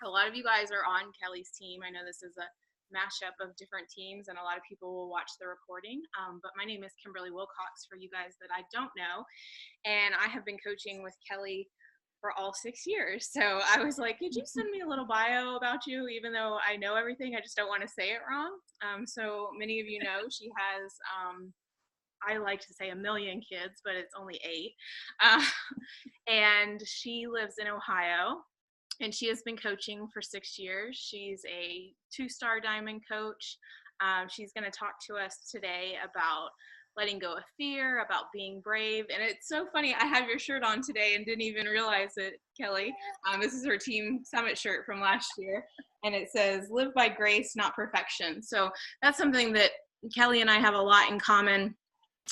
A lot of you guys are on Kelly's team. I know this is a mashup of different teams, and a lot of people will watch the recording. But my name is Kimberly Wilcox, for you guys that I don't know, and I have been coaching with Kelly for all 6 years. So I was like, could you send me a little bio about you, even though I know everything, I just don't want to say it wrong. So many of you know she has, I like to say a million kids, but it's only 8. Uh, and she lives in Ohio, and she has been coaching for 6 years. She's a 2-star diamond coach. She's going to talk to us today about letting go of fear, about being brave. And it's so funny, I have your shirt on today and didn't even realize it, Kelly. This is her Team Summit shirt from last year. And it says, live by grace, not perfection. So that's something that Kelly and I have a lot in common,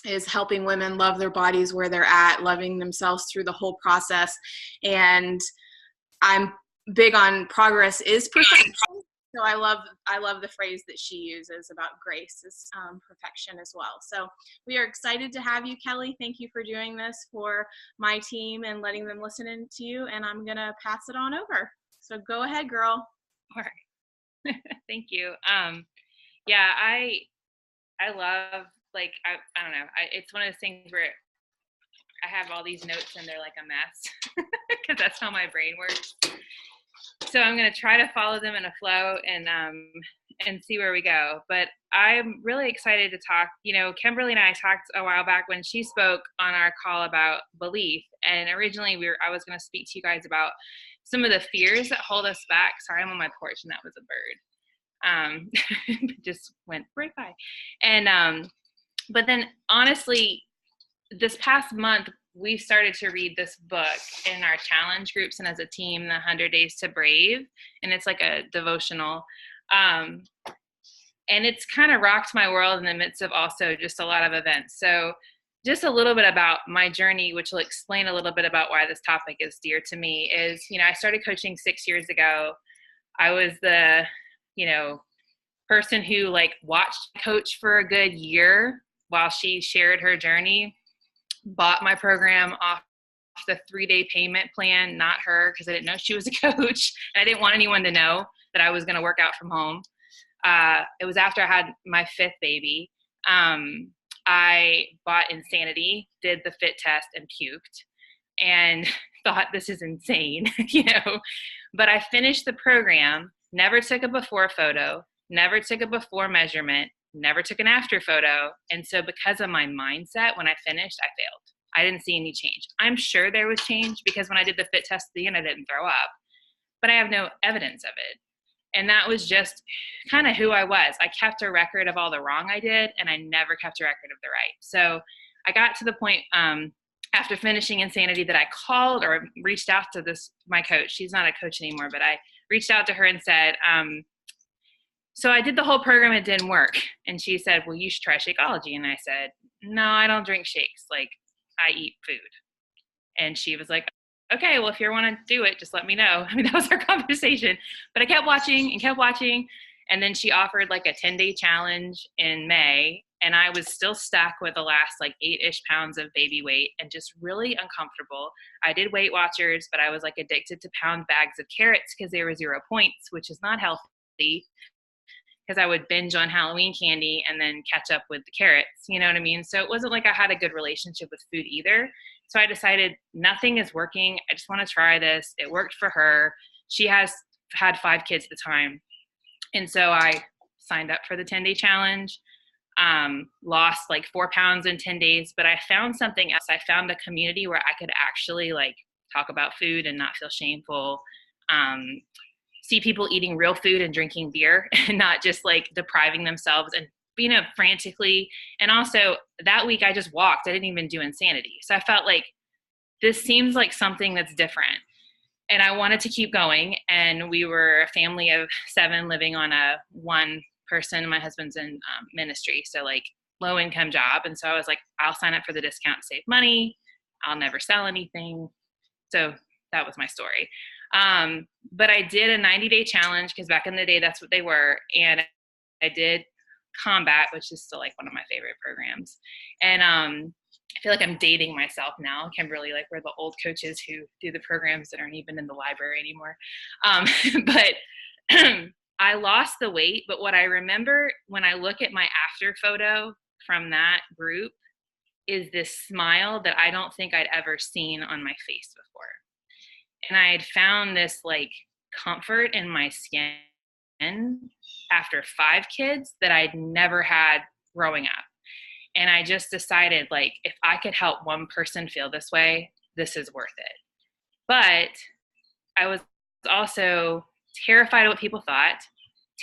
is helping women love their bodies where they're at, loving themselves through the whole process. And I'm big on progress is perfection. So I love the phrase that she uses about grace is perfection as well. So we are excited to have you, Kelly. Thank you for doing this for my team and letting them listen in to you. And I'm going to pass it on over. So go ahead, girl. All right. Thank you. Yeah, I love, like, I don't know. It's one of those things where I have all these notes and they're like a mess because that's how my brain works. So I'm going to try to follow them in a flow and see where we go. But I'm really excited to talk. You know, Kimberly and I talked a while back when she spoke on our call about belief. And originally I was going to speak to you guys about some of the fears that hold us back. Sorry, I'm on my porch and that was a bird. Just went right by. And but then honestly, this past month, we started to read this book in our challenge groups and as a team, the 100 Days to Brave. And it's like a devotional. And it's kind of rocked my world in the midst of also just a lot of events. So just a little bit about my journey, which will explain a little bit about why this topic is dear to me, is, you know, I started coaching 6 years ago. I was the, you know, person who like watched coach for a good year while she shared her journey, bought my program off the 3-day payment plan, not her, because I didn't know she was a coach. And I didn't want anyone to know that I was going to work out from home. It was after I had my 5th baby. I bought Insanity, did the fit test, and puked, and thought this is insane, you know. But I finished the program, never took a before photo, never took a before measurement, never took an after photo. And so because of my mindset, when I finished, I failed. I didn't see any change. I'm sure there was change because when I did the fit test at the end, I didn't throw up, but I have no evidence of it. And that was just kind of who I was. I kept a record of all the wrong I did, and I never kept a record of the right. So I got to the point after finishing Insanity that I called or reached out to my coach. She's not a coach anymore, but I reached out to her and said, so I did the whole program, it didn't work. And she said, well, you should try Shakeology. And I said, no, I don't drink shakes. Like, I eat food. And she was like, okay, well, if you want to do it, just let me know. I mean, that was our conversation. But I kept watching and kept watching. And then she offered like a 10-day challenge in May. And I was still stuck with the last like 8-ish pounds of baby weight and just really uncomfortable. I did Weight Watchers, but I was like addicted to pound bags of carrots because they were 0 points, which is not healthy, because I would binge on Halloween candy and then catch up with the carrots, you know what I mean? So it wasn't like I had a good relationship with food either. So I decided nothing is working. I just want to try this. It worked for her. She had 5 kids at the time. And so I signed up for the 10-day challenge, lost like 4 pounds in 10 days, but I found something else. I found a community where I could actually like talk about food and not feel shameful. See people eating real food and drinking beer and not just like depriving themselves and, you know, frantically. And also that week I just walked. I didn't even do Insanity. So I felt like this seems like something that's different. And I wanted to keep going. And we were a family of 7 living on a 1 person. My husband's in ministry, so like low income job. And so I was like, I'll sign up for the discount to save money. I'll never sell anything. So that was my story. But I did a 90-day challenge because back in the day, that's what they were. And I did Combat, which is still like one of my favorite programs. And I feel like I'm dating myself now, Kimberly, like we're the old coaches who do the programs that aren't even in the library anymore. But I lost the weight, but what I remember when I look at my after photo from that group is this smile that I don't think I'd ever seen on my face before. And I had found this like comfort in my skin after 5 kids that I'd never had growing up. And I just decided, like, if I could help one person feel this way, this is worth it. But I was also terrified of what people thought,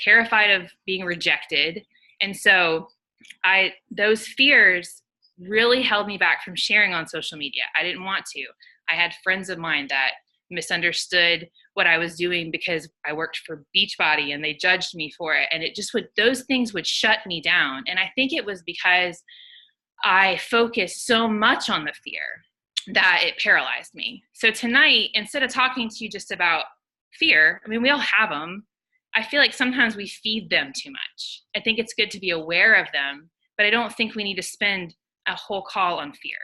terrified of being rejected. And so those fears really held me back from sharing on social media. I didn't want to. I had friends of mine that misunderstood what I was doing because I worked for Beachbody and they judged me for it. And it just would, those things would shut me down. And I think it was because I focused so much on the fear that it paralyzed me. So tonight, instead of talking to you just about fear, I mean, we all have them. I feel like sometimes we feed them too much. I think it's good to be aware of them, but I don't think we need to spend a whole call on fear.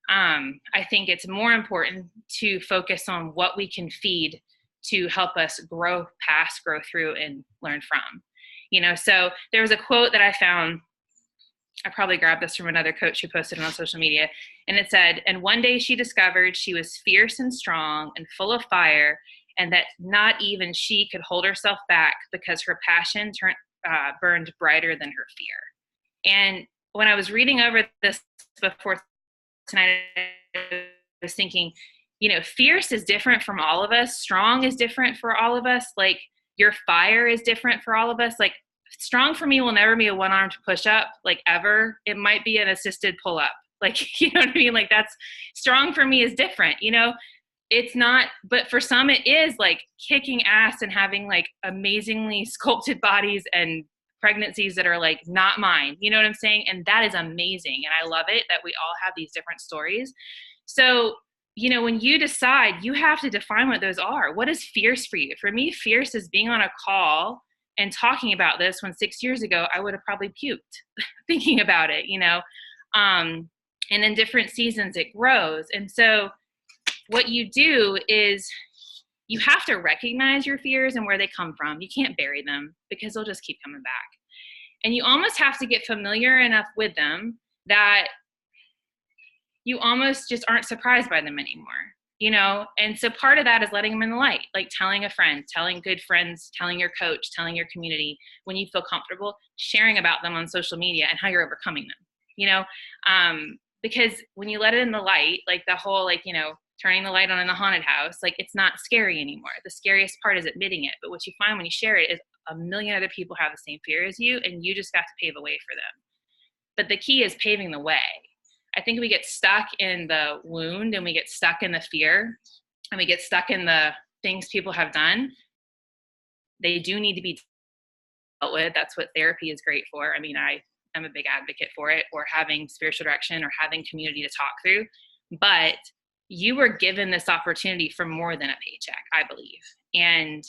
I think it's more important to focus on what we can feed to help us grow past, grow through, and learn from. You know, so there was a quote that I found. I probably grabbed this from another coach who posted it on social media. And it said, and one day she discovered she was fierce and strong and full of fire, and that not even she could hold herself back because her passion burned brighter than her fear. And when I was reading over this before tonight, I was thinking, you know, fierce is different from all of us. Strong is different for all of us. Like your fire is different for all of us. Like strong for me will never be a one-armed push-up, like ever. It might be an assisted pull-up. Like, you know what I mean? Like that's strong for me is different, you know? It's not, but for some it is like kicking ass and having like amazingly sculpted bodies and pregnancies that are like not mine. You know what I'm saying? And that is amazing. And I love it that we all have these different stories. So, you know, when you decide, you have to define what those are. What is fierce for you? For me, fierce is being on a call and talking about this when 6 years ago, I would have probably puked thinking about it, you know? And in different seasons, it grows. And so what you do is you have to recognize your fears and where they come from. You can't bury them because they'll just keep coming back. And you almost have to get familiar enough with them that you almost just aren't surprised by them anymore, you know? And so part of that is letting them in the light, like telling a friend, telling good friends, telling your coach, telling your community when you feel comfortable, sharing about them on social media and how you're overcoming them, you know? Because when you let it in the light, like the whole, like, you know, turning the light on in the haunted house, like it's not scary anymore. The scariest part is admitting it. But what you find when you share it is a million other people have the same fear as you, and you just got to pave a way for them. But the key is paving the way. I think we get stuck in the wound and we get stuck in the fear and we get stuck in the things people have done. They do need to be dealt with. That's what therapy is great for. I mean, I'm a big advocate for it, or having spiritual direction or having community to talk through. But you were given this opportunity for more than a paycheck, I believe. And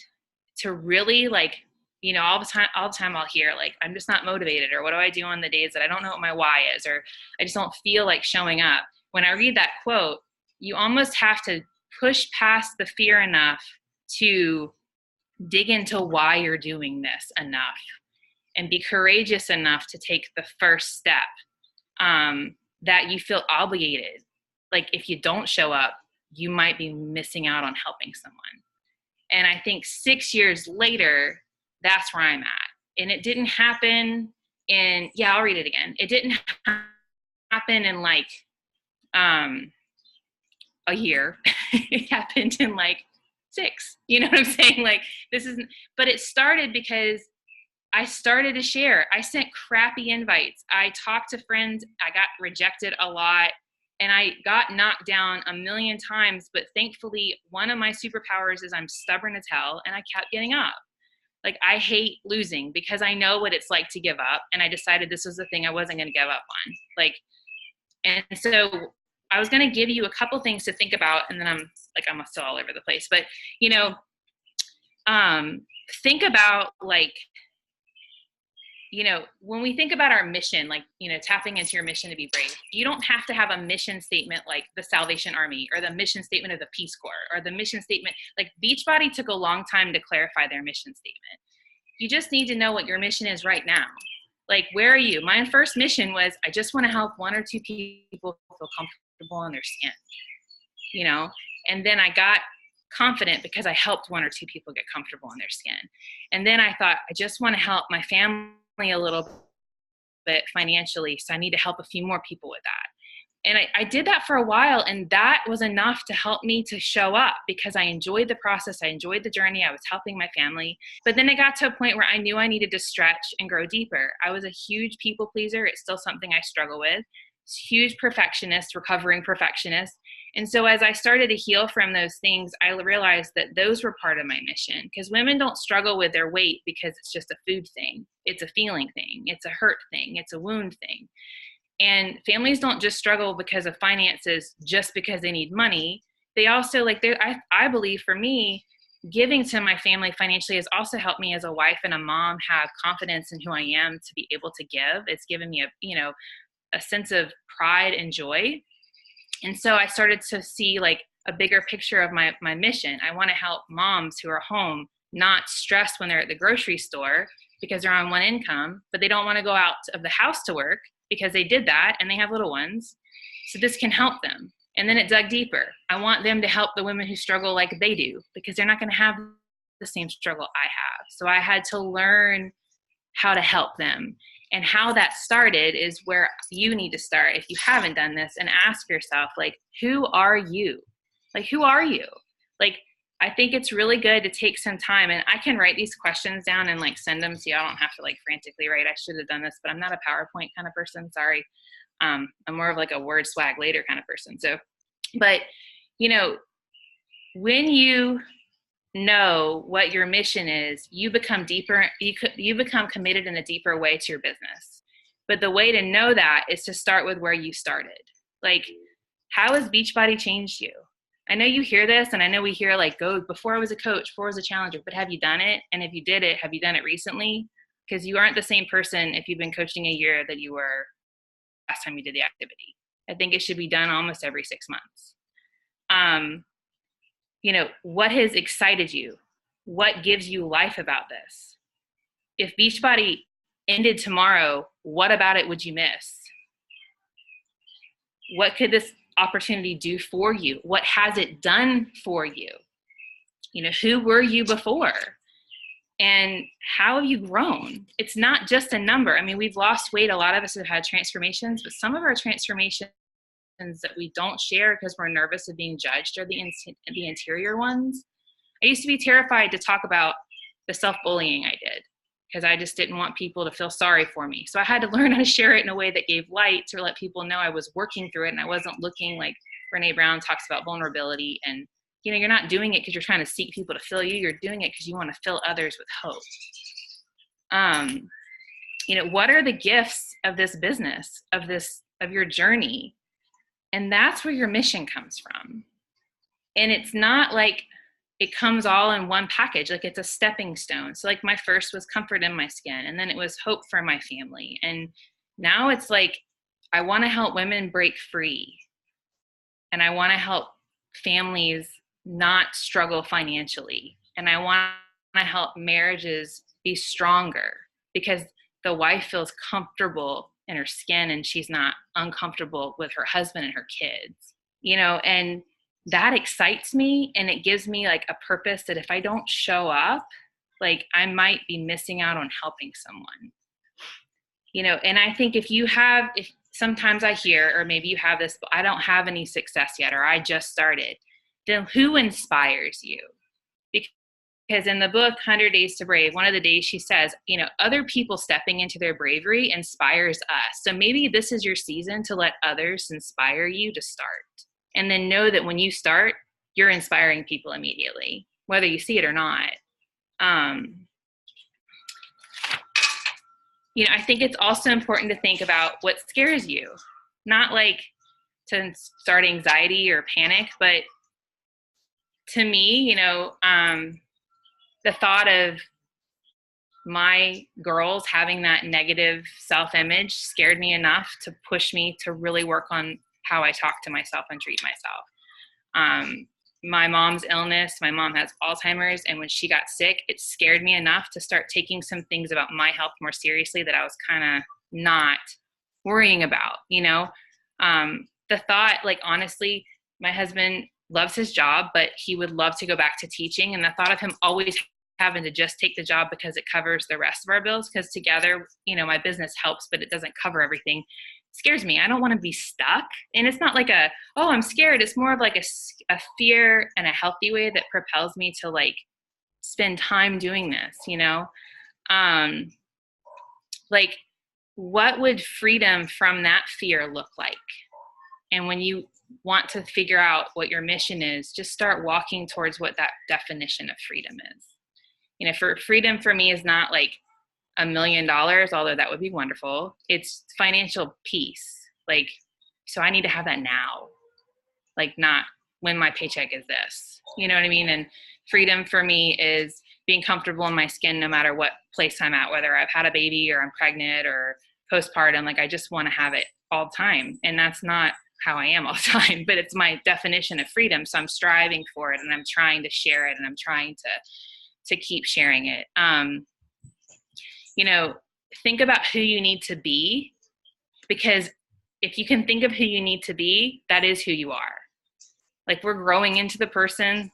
to really like, you know, all the time I'll hear like, I'm just not motivated, or what do I do on the days that I don't know what my why is, or I just don't feel like showing up. When I read that quote, you almost have to push past the fear enough to dig into why you're doing this enough and be courageous enough to take the first step, that you feel obligated. Like if you don't show up, you might be missing out on helping someone. And I think 6 years later, that's where I'm at. And it didn't happen in, I'll read it again. It didn't happen in like a year. It happened in like 6. You know what I'm saying? Like this isn't, but it started because I started to share. I sent crappy invites. I talked to friends. I got rejected a lot. And I got knocked down a million times, but thankfully one of my superpowers is I'm stubborn as hell, and I kept getting up. Like I hate losing because I know what it's like to give up, and I decided this was the thing I wasn't going to give up on. Like, and so I was going to give you a couple things to think about, and then I'm still all over the place, but you know, think about like when we think about our mission, like, tapping into your mission to be brave, you don't have to have a mission statement like the Salvation Army or the mission statement of the Peace Corps or the mission statement. Like Beachbody took a long time to clarify their mission statement. You just need to know what your mission is right now. Like, where are you? My first mission was, I just want to help one or two people feel comfortable in their skin, and then I got confident because I helped one or two people get comfortable in their skin. And then I thought, I just want to help my family a little bit financially, so I need to help a few more people with that. And I did that for a while, and that was enough to help me to show up because I enjoyed the process. I enjoyed the journey. I was helping my family. But then it got to a point where I knew I needed to stretch and grow deeper. I was a huge people pleaser. It's still something I struggle with. Huge perfectionist, recovering perfectionist. And so as I started to heal from those things, I realized that those were part of my mission, because women don't struggle with their weight because it's just a food thing. It's a feeling thing. It's a hurt thing. It's a wound thing. And families don't just struggle because of finances just because they need money. They also, I believe for me, giving to my family financially has also helped me as a wife and a mom have confidence in who I am to be able to give. It's given me a sense of pride and joy. And so I started to see like a bigger picture of my mission. I want to help moms who are home not stressed when they're at the grocery store because they're on one income, but they don't want to go out of the house to work because they did that and they have little ones. So this can help them. And then it dug deeper. I want them to help the women who struggle like they do, because they're not going to have the same struggle I have. So I had to learn how to help them. And how that started is where you need to start if you haven't done this, and ask yourself, like, who are you? Like, who are you? Like, I think it's really good to take some time, and I can write these questions down and like send them so I don't have to like frantically write. I should have done this, but I'm not a PowerPoint kind of person. Sorry. I'm more of like a word swag later kind of person. So, but when you know what your mission is, you become deeper. You become committed in a deeper way to your business. But the way to know that is to start with where you started. Like, how has Beachbody changed you? I know you hear this, and I know we hear like, go before I was a coach, before I was a challenger, but have you done it? And if you did it, have you done it recently? Because you aren't the same person if you've been coaching a year that you were last time you did the activity. I think it should be done almost every 6 months. What has excited you? What gives you life about this? If Beachbody ended tomorrow, what about it would you miss? What could this opportunity do for you? What has it done for you? Who were you before? And how have you grown? It's not just a number. I mean, we've lost weight. A lot of us have had transformations, but some of our transformations that we don't share because we're nervous of being judged are the interior ones. I used to be terrified to talk about the self-bullying I did because I just didn't want people to feel sorry for me. So I had to learn how to share it in a way that gave light to let people know I was working through it, and I wasn't looking like Brene Brown talks about vulnerability. And you're not doing it because you're trying to seek people to fill you. You're doing it because you want to fill others with hope. What are the gifts of this business, of your journey? And that's where your mission comes from. And it's not like it comes all in one package. Like, it's a stepping stone. So like my first was comfort in my skin, and then it was hope for my family. And now it's like, I want to help women break free. And I want to help families not struggle financially. And I want to help marriages be stronger because the wife feels comfortable in her skin and she's not uncomfortable with her husband and her kids, and that excites me. And it gives me like a purpose that if I don't show up, like I might be missing out on helping someone, and I think if sometimes I hear, or maybe you have this, but I don't have any success yet, or I just started, then who inspires you? Because in the book, 100 Days to Brave, one of the days she says, other people stepping into their bravery inspires us. So maybe this is your season to let others inspire you to start. And then know that when you start, you're inspiring people immediately, whether you see it or not. I think it's also important to think about what scares you, not like to start anxiety or panic, but to me, the thought of my girls having that negative self-image scared me enough to push me to really work on how I talk to myself and treat myself. My mom's illness, my mom has Alzheimer's, and when she got sick, it scared me enough to start taking some things about my health more seriously that I was kind of not worrying about, you know? The thought, like, honestly, my husband loves his job, but he would love to go back to teaching. And the thought of him always having to just take the job because it covers the rest of our bills, because together, you know, my business helps, but it doesn't cover everything, scares me. I don't want to be stuck. And it's not like a, oh, I'm scared. It's more of like a fear in a healthy way that propels me to like spend time doing this, you know? Like, what would freedom from that fear look like? And when you want to figure out what your mission is, just start walking towards what that definition of freedom is. You know, for freedom for me is not like $1 million, although that would be wonderful. It's financial peace. Like, so I need to have that now, like not when my paycheck is this, you know what I mean? And freedom for me is being comfortable in my skin, no matter what place I'm at, whether I've had a baby or I'm pregnant or postpartum. Like, I just want to have it all the time. And that's not how I am all the time, but it's my definition of freedom. So I'm striving for it, and I'm trying to share it, and I'm trying to keep sharing it. You know, think about who you need to be, because if you can think of who you need to be, that is who you are. Like, we're growing into the person.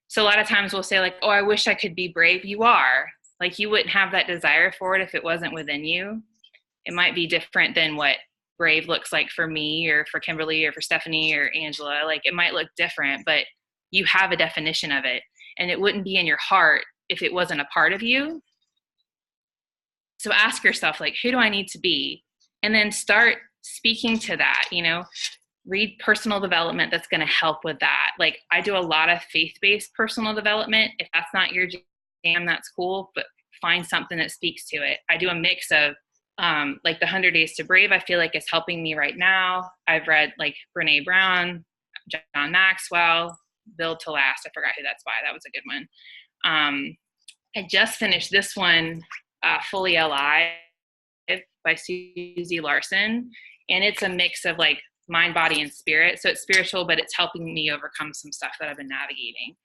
So a lot of times we'll say like, oh, I wish I could be brave. You are. Like, you wouldn't have that desire for it if it wasn't within you. It might be different than what brave looks like for me or for Kimberly or for Stephanie or Angela. Like, it might look different, but you have a definition of it, and it wouldn't be in your heart if it wasn't a part of you. So ask yourself, like, who do I need to be? And then start speaking to that, you know, read personal development that's going to help with that. Like, I do a lot of faith-based personal development. If that's not your jam, that's cool, but find something that speaks to it. I do a mix of like the 100 Days to Brave, I feel like is helping me right now. I've read like Brene Brown, John Maxwell, Build to Last. I forgot who that's by. That was a good one. I just finished this one, Fully Alive by Susie Larson. And it's a mix of like mind, body, and spirit. So it's spiritual, but it's helping me overcome some stuff that I've been navigating.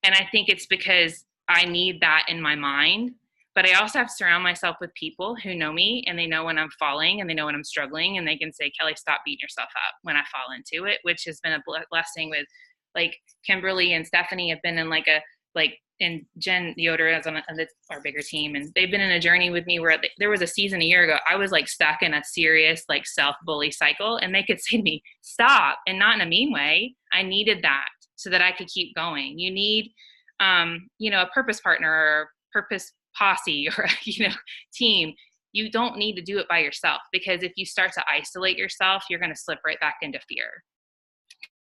And I think it's because I need that in my mind. But I also have to surround myself with people who know me, and they know when I'm falling, and they know when I'm struggling, and they can say, Kelley, stop beating yourself up when I fall into it, which has been a blessing with like Kimberly and Stephanie have been in like a, like, and Jen Yoder is on our bigger team. And they've been in a journey with me where there was a season a year ago, I was like stuck in a serious like self-bully cycle, and they could say to me, stop, and not in a mean way. I needed that so that I could keep going. You need, you know, a purpose partner or purpose posse or, you know, team. You don't need to do it by yourself, because if you start to isolate yourself, you're going to slip right back into fear,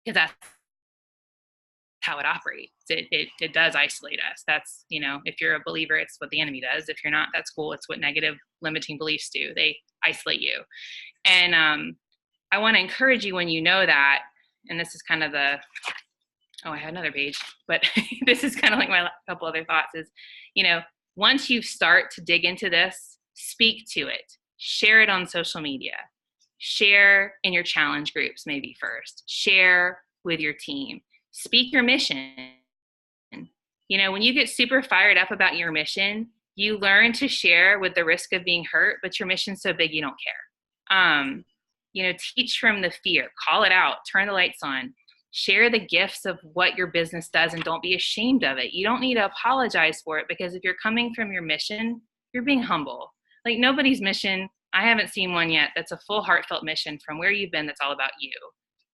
because that's how it operates. It does isolate us. That's, you know, if you're a believer, it's what the enemy does. If you're not, that's cool. It's what negative limiting beliefs do. They isolate you. And I want to encourage you, when you know that, and this is kind of the, oh, I had another page, but this is kind of like my couple other thoughts is, you know, once you start to dig into this, speak to it, share it on social media, share in your challenge groups, maybe first, share with your team, speak your mission. You know, when you get super fired up about your mission, you learn to share with the risk of being hurt, but your mission's so big, you don't care. You know, teach from the fear, call it out, turn the lights on, share the gifts of what your business does, and don't be ashamed of it. You don't need to apologize for it, because if you're coming from your mission, you're being humble. Like, nobody's mission, I haven't seen one yet that's a full heartfelt mission from where you've been that's all about you.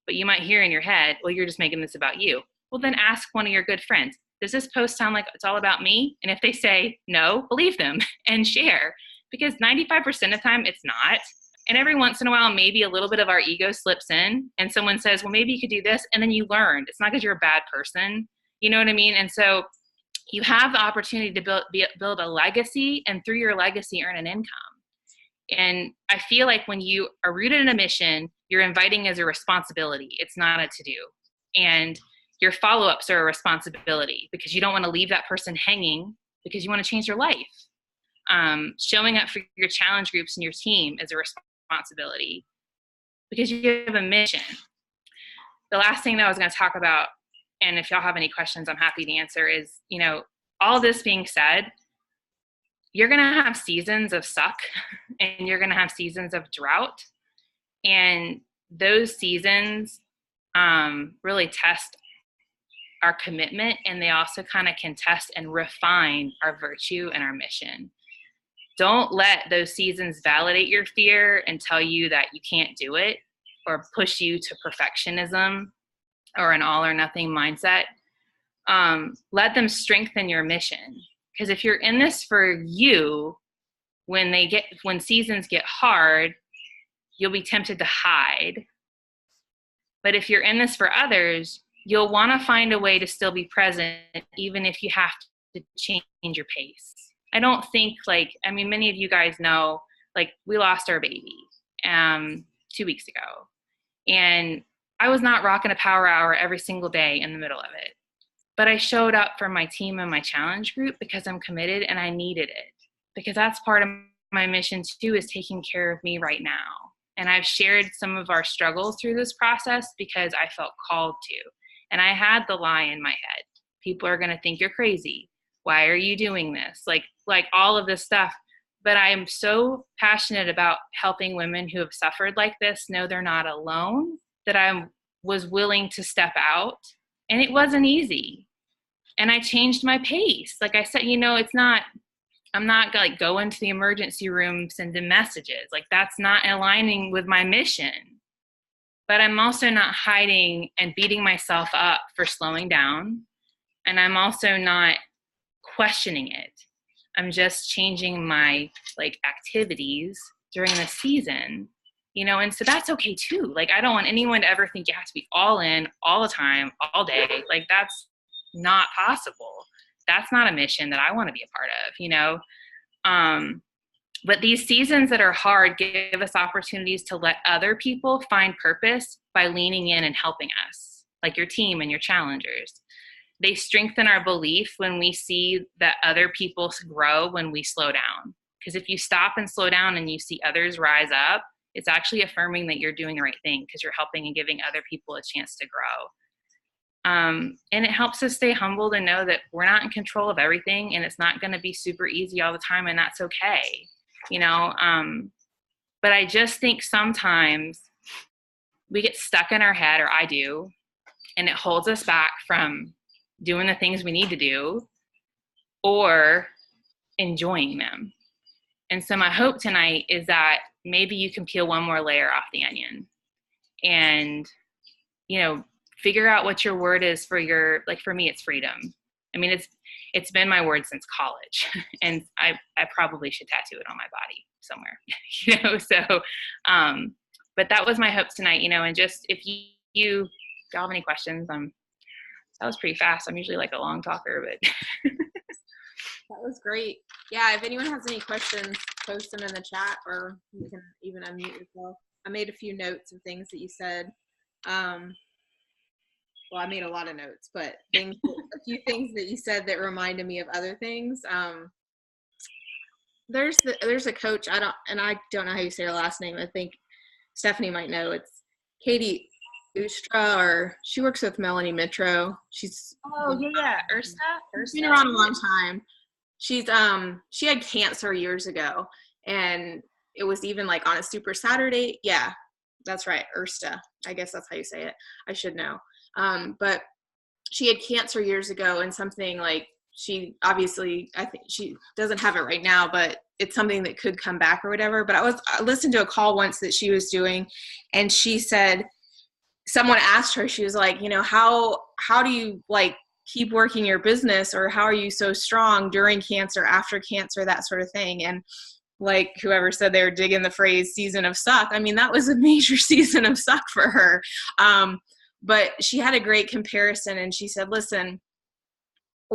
But you might hear in your head, well, you're just making this about you. Well, then ask one of your good friends, does this post sound like it's all about me? And if they say no, believe them and share, because 95% of the time it's not. And every once in a while, maybe a little bit of our ego slips in, and someone says, well, maybe you could do this. And then you learned. It's not because you're a bad person. You know what I mean? And so you have the opportunity to build a legacy, and through your legacy, earn an income. And I feel like when you are rooted in a mission, you're inviting as a responsibility. It's not a to-do. And your follow-ups are a responsibility, because you don't want to leave that person hanging, because you want to change their life. Showing up for your challenge groups and your team is a responsibility because you have a mission. The last thing that I was going to talk about, and if y'all have any questions, I'm happy to answer, is, all this being said, you're going to have seasons of suck and you're going to have seasons of drought. And those seasons really test our commitment, and they also kind of can test and refine our virtue and our mission. Don't let those seasons validate your fear and tell you that you can't do it or push you to perfectionism or an all or nothing mindset. Let them strengthen your mission. Because if you're in this for you, when seasons get hard, you'll be tempted to hide. But if you're in this for others, you'll want to find a way to still be present, even if you have to change your pace. I don't think many of you guys know, we lost our baby 2 weeks ago. And I was not rocking a power hour every single day in the middle of it. But I showed up for my team and my challenge group because I'm committed and I needed it. Because that's part of my mission too, is taking care of me right now. And I've shared some of our struggles through this process because I felt called to. And I had the lie in my head. People are going to think you're crazy. Why are you doing this? Like all of this stuff. But I am so passionate about helping women who have suffered like this know they're not alone, that I was willing to step out. And it wasn't easy. And I changed my pace. Like I said, I'm not going to the emergency room sending messages. That's not aligning with my mission. But I'm also not hiding and beating myself up for slowing down. And I'm also not questioning it. I'm just changing my activities during the season, and so that's okay too. I don't want anyone to ever think you have to be all in all the time, all day. That's not possible. That's not a mission that I want to be a part of, But these seasons that are hard give us opportunities to let other people find purpose by leaning in and helping us, like your team and your challengers. They strengthen our belief when we see that other people grow when we slow down. Because if you stop and slow down and you see others rise up, it's actually affirming that you're doing the right thing because you're helping and giving other people a chance to grow. And it helps us stay humbled and know that we're not in control of everything, and it's not going to be super easy all the time, and that's okay. But I just think sometimes we get stuck in our head, or I do, and it holds us back from doing the things we need to do or enjoying them. And so my hope tonight is that maybe you can peel one more layer off the onion and, figure out what your word is for for me, it's freedom. I mean, it's been my word since college, and I probably should tattoo it on my body somewhere, so, but that was my hopes tonight, and just if you have any questions, that was pretty fast. I'm usually a long talker, but. That was great. Yeah, if anyone has any questions, post them in the chat, or you can even unmute yourself. I made a few notes of things that you said. Well, I made a lot of notes, but a few things that you said that reminded me of other things. There's a coach, I don't know how you say her last name. I think Stephanie might know. It's Katie Ustra, or she works with Melanie Mitro. She's Ursa. She's been around a long time. She's she had cancer years ago, and it was even on a Super Saturday. Yeah, that's right, Ursta. I guess that's how you say it. I should know. But she had cancer years ago, and something she obviously, I think she doesn't have it right now, but it's something that could come back or whatever. But I listened to a call once that she was doing, and she said, someone asked her, she was like, how do you keep working your business, or how are you so strong during cancer, after cancer, that sort of thing. And whoever said they were digging the phrase season of suck, I mean, that was a major season of suck for her. But she had a great comparison, and she said, listen,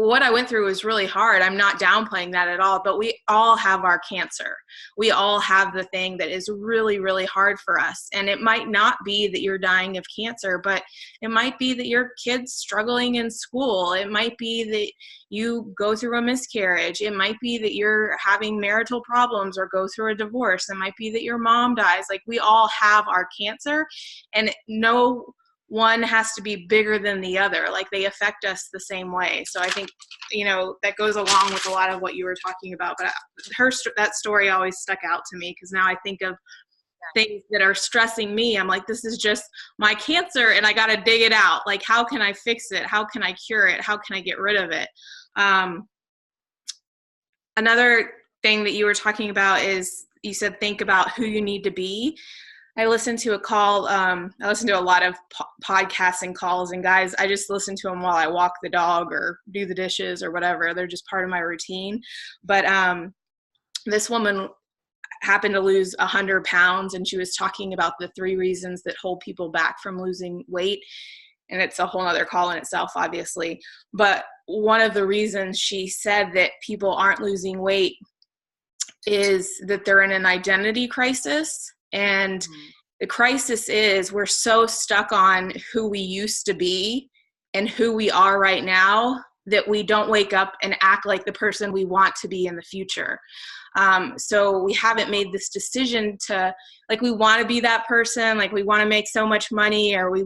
what I went through was really hard. I'm not downplaying that at all, but we all have our cancer. We all have the thing that is really, really hard for us. And it might not be that you're dying of cancer, but it might be that your kid's struggling in school. It might be that you go through a miscarriage. It might be that you're having marital problems or go through a divorce. It might be that your mom dies. Like, we all have our cancer, and no one has to be bigger than the other. Like, they affect us the same way. So I think, that goes along with a lot of what you were talking about. But that story always stuck out to me, because now I think of things that are stressing me. I'm like, this is just my cancer and I got to dig it out. Like, how can I fix it? How can I cure it? How can I get rid of it? Another thing that you were talking about is, you said, think about who you need to be. I listened to a call. I listen to a lot of podcasts and calls, and guys, I just listen to them while I walk the dog or do the dishes or whatever. They're just part of my routine. But this woman happened to lose 100 pounds, and she was talking about the 3 reasons that hold people back from losing weight. And it's a whole other call in itself, obviously. But one of the reasons she said that people aren't losing weight is that they're in an identity crisis. And the crisis is, we're so stuck on who we used to be and who we are right now that we don't wake up and act like the person we want to be in the future. So we haven't made this decision to, like, we want to be that person, like we want to make so much money, or we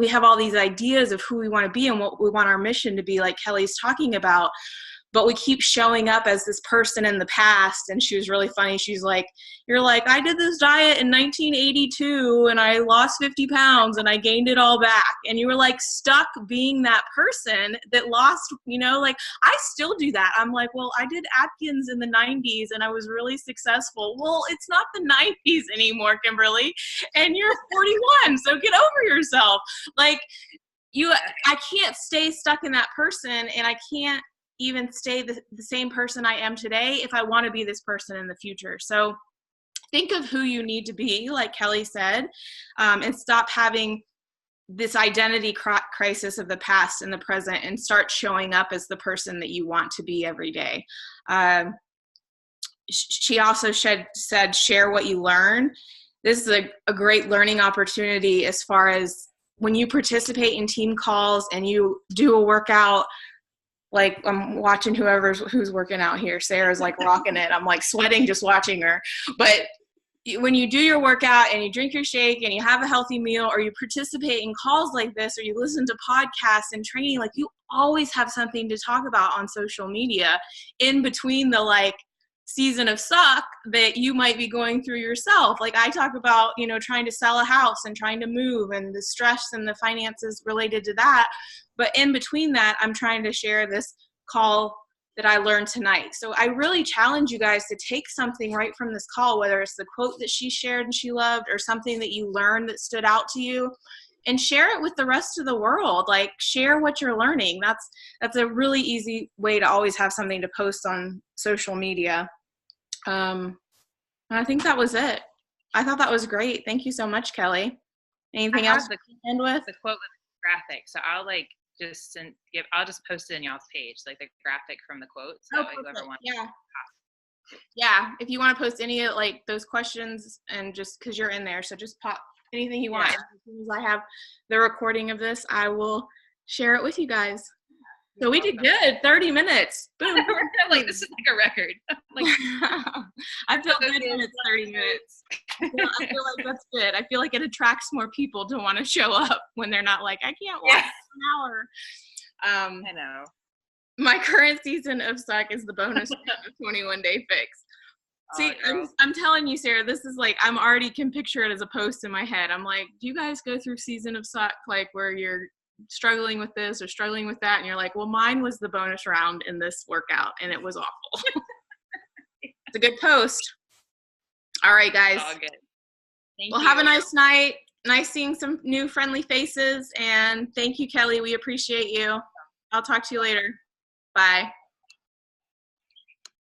have all these ideas of who we want to be and what we want our mission to be, like Kelly's talking about. But we keep showing up as this person in the past. And she was really funny. She's like, you're like, I did this diet in 1982 and I lost 50 pounds and I gained it all back. And you were like stuck being that person that lost, like, I still do that. I'm like, well, I did Atkins in the 90s and I was really successful. Well, it's not the 90s anymore, Kimberly. And you're 41. So get over yourself. Like, I can't stay stuck in that person, and I can't even stay the same person I am today if I want to be this person in the future. So think of who you need to be, like Kelley said, and stop having this identity crisis of the past and the present, and start showing up as the person that you want to be every day. She also said, share what you learn. This is a great learning opportunity, as far as when you participate in team calls and you do a workout. Like, I'm watching who's working out here. Sarah's like rocking it. I'm like sweating just watching her. But when you do your workout and you drink your shake and you have a healthy meal, or you participate in calls like this, or you listen to podcasts and training, like, you always have something to talk about on social media in between the season of suck that you might be going through yourself. Like, I talk about, trying to sell a house and trying to move and the stress and the finances related to that. But in between that, I'm trying to share this call that I learned tonight. So I really challenge you guys to take something right from this call, whether it's the quote that she shared and she loved, or something that you learned that stood out to you, and share it with the rest of the world. Like, share what you're learning. That's a really easy way to always have something to post on social media. And I think that was it. I thought that was great. Thank you so much, Kelley. Anything else to end with? The quote with the graphic. So I'll I'll just post it in y'all's page, like the graphic from the quote. So whoever wants. Yeah. If you want to post any of those questions, and just because you're in there, so just pop anything you want. And as soon as I have the recording of this, I will share it with you guys. So we did good. 30 minutes. Boom. Like, this is like a record. Like, I feel good when it's 30 minutes. I feel like that's good. I feel like it attracts more people to want to show up when they're not like, I can't watch an hour. I know. My current season of suck is the bonus 21-day fix. See, I'm telling you, Sarah, this is like, I'm already can picture it as a post in my head. I'm like, do you guys go through season of suck, like where you're struggling with this or struggling with that? And you're like, well, mine was the bonus round in this workout and it was awful. It's a good post. All right, guys. All good. Well, have a nice night. Nice seeing some new friendly faces. And thank you, Kelley. We appreciate you. I'll talk to you later. Bye.